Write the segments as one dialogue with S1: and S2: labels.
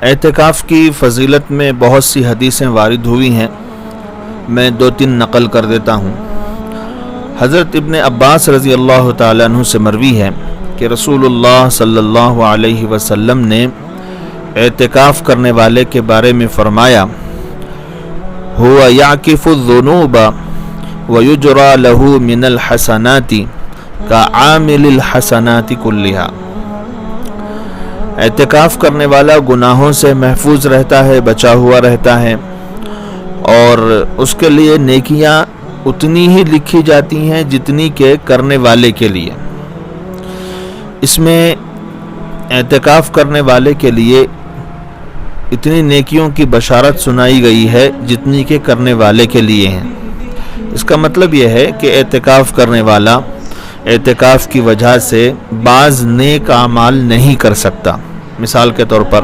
S1: اعتکاف کی فضیلت میں بہت سی حدیثیں وارد ہوئی ہیں، میں 2-3 نقل کر دیتا ہوں۔ حضرت ابن عباس رضی اللہ تعالیٰ عنہ سے مروی ہے کہ رسول اللہ صلی اللہ علیہ وسلم نے اعتکاف کرنے والے کے بارے میں فرمایا، هو يعكف الذنوب ويجرى له من الحسنات كعامل الحسنات كلها۔ اعتکاف کرنے والا گناہوں سے محفوظ رہتا ہے، بچا ہوا رہتا ہے، اور اس کے لیے نیکیاں اتنی ہی لکھی جاتی ہیں جتنی کہ کرنے والے کے لیے۔ اس میں اعتکاف کرنے والے کے لیے اتنی نیکیوں کی بشارت سنائی گئی ہے جتنی کہ کرنے والے کے لیے ہیں۔ اس کا مطلب یہ ہے کہ اعتکاف کرنے والا اعتکاف کی وجہ سے بعض نیک اعمال نہیں کر سکتا، مثال کے طور پر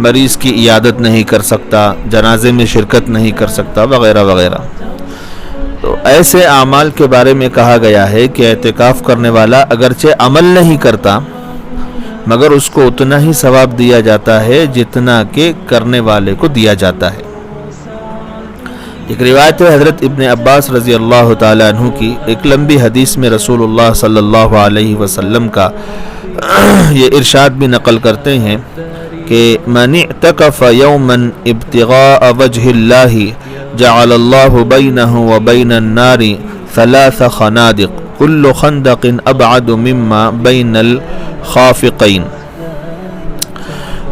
S1: مریض کی عیادت نہیں کر سکتا، جنازے میں شرکت نہیں کر سکتا، وغیرہ وغیرہ۔ تو ایسے اعمال کے بارے میں کہا گیا ہے کہ اعتکاف کرنے والا اگرچہ عمل نہیں کرتا مگر اس کو اتنا ہی ثواب دیا جاتا ہے جتنا کہ کرنے والے کو دیا جاتا ہے۔ ایک روایت ہے حضرت ابن عباس رضی اللہ تعالیٰ عنہ کی، ایک لمبی حدیث میں رسول اللہ صلی اللہ علیہ وسلم کا یہ ارشاد بھی نقل کرتے ہیں کہ من اعتکف یوما ابتغاء وجہ اللہ جعل اللہ بینہ وبین النار 3 خنادق کل خندق ابعد مما بین الخافقین۔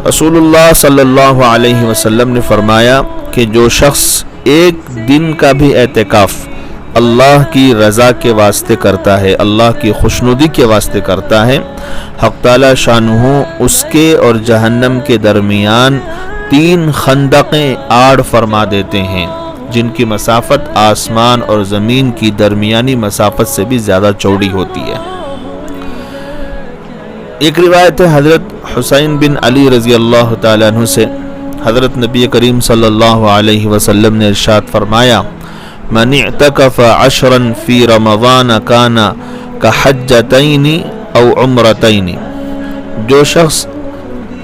S1: رسول اللہ صلی اللہ علیہ وسلم نے فرمایا کہ جو شخص ایک دن کا بھی اعتکاف اللہ کی رضا کے واسطے کرتا ہے، اللہ کی خوشنودی کے واسطے کرتا ہے، حق تعالی شانہ اس کے اور جہنم کے درمیان 3 خندقیں آڑ فرما دیتے ہیں جن کی مسافت آسمان اور زمین کی درمیانی مسافت سے بھی زیادہ چوڑی ہوتی ہے۔ ایک روایت ہے حضرت حسین بن علی رضی اللہ تعالیٰ عنہ سے، حضرت نبی کریم صلی اللہ علیہ وسلم نے ارشاد فرمایا، من اعتکف 10 فی رمضان کان کحجتین او عمرتین۔ جو شخص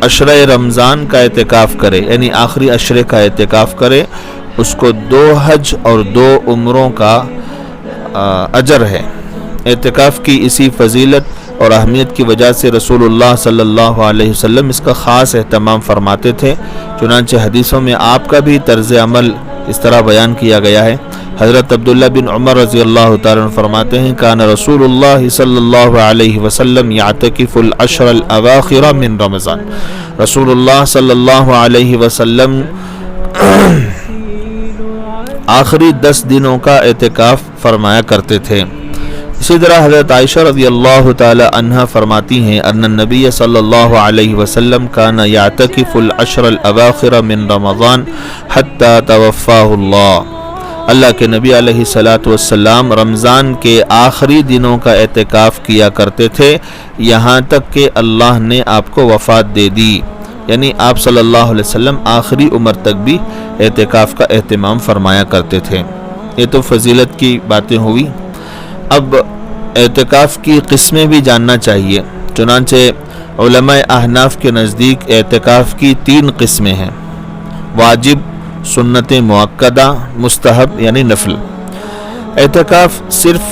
S1: عشرہ رمضان کا اعتکاف کرے، یعنی آخری عشرے کا اعتکاف کرے، اس کو 2 حج اور 2 عمروں کا اجر ہے۔ اعتکاف کی اسی فضیلت اور اہمیت کی وجہ سے رسول اللہ صلی اللہ علیہ وسلم اس کا خاص اہتمام فرماتے تھے، چنانچہ حدیثوں میں آپ کا بھی طرز عمل اس طرح بیان کیا گیا ہے۔ حضرت عبداللہ بن عمر رضی اللہ تعالیٰ عنہ فرماتے ہیں، کان رسول اللہ صلی اللہ علیہ وسلم یعتکف العشر الاواخر من رمضان۔ رسول اللہ صلی اللہ علیہ وسلم آخری 10 دنوں کا اعتکاف فرمایا کرتے تھے۔ اسی طرح حضرت عائشہ رضی اللہ تعالی عنہا فرماتی ہیں، ان النبی صلی اللہ علیہ وسلم کان یعتکف العشر الاواخر من رمضان حتی توفاہ اللہ۔ اللہ کے نبی علیہ الصلوۃ والسلام رمضان کے آخری دنوں کا اعتکاف کیا کرتے تھے یہاں تک کہ اللہ نے آپ کو وفات دے دی، یعنی آپ صلی اللہ علیہ وسلم آخری عمر تک بھی اعتکاف کا اہتمام فرمایا کرتے تھے۔ یہ تو فضیلت کی باتیں ہوئی۔ اب اعتکاف کی قسمیں بھی جاننا چاہیے، چنانچہ علماء احناف کے نزدیک اعتکاف کی 3 قسمیں ہیں: واجب، سنت مؤکدہ، مستحب یعنی نفل۔ اعتکاف صرف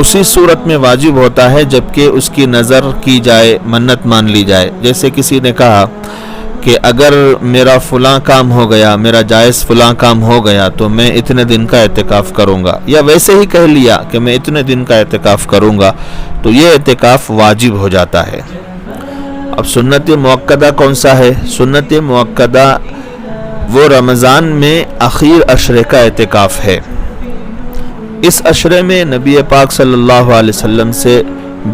S1: اسی صورت میں واجب ہوتا ہے جبکہ اس کی نظر کی جائے، منت مان لی جائے۔ جیسے کسی نے کہا کہ اگر میرا فلاں کام ہو گیا، میرا جائز فلاں کام ہو گیا تو میں اتنے دن کا اعتکاف کروں گا، یا ویسے ہی کہہ لیا کہ میں اتنے دن کا اعتکاف کروں گا، تو یہ اعتکاف واجب ہو جاتا ہے۔ اب سنت مؤکدہ کون سا ہے؟ سنت مؤکدہ وہ رمضان میں اخیر عشرے کا اعتکاف ہے۔ اس عشرے میں نبی پاک صلی اللہ علیہ وسلم سے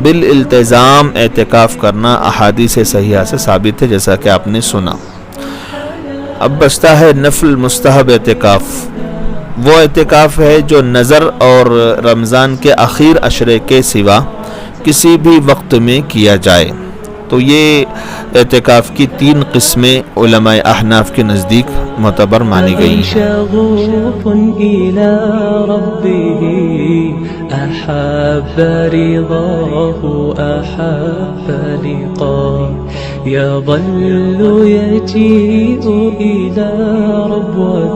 S1: بالالتزام اعتکاف کرنا احادیث صحیحہ سے ثابت ہے، جیسا کہ آپ نے سنا۔ اب بچتا ہے نفل مستحب اعتکاف۔ وہ اعتکاف ہے جو نظر اور رمضان کے اخیر عشرے کے سوا کسی بھی وقت میں کیا جائے۔ تو یہ اعتکاف کی 3 قسمیں علماء احناف کے نزدیک معتبر مانی گئی ہیں۔
S2: أحب رضاه أحب لقاه يظل يجيء إلى ربوته